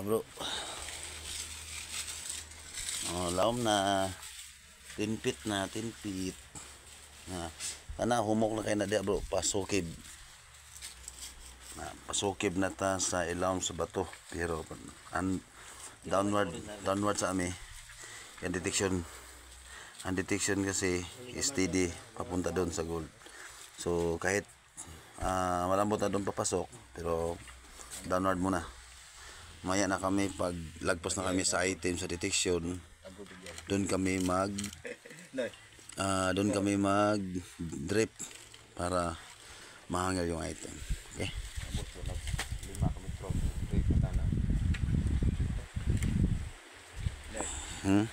Bro. Oh, laom na 10 feet na 10 feet. Kana humok na kay na dia bro, pasukib. Pasukib na ta sa ilawom sa bato pero downward sa ami. Ang detection kasi steady papunta doon sa gold. So kahit malambot na doon papasok pero downward muna. Maya na kami pag lagpas na kami sa item sa detection, doon kami mag drip para mahangal yung item. Okay? Hmm?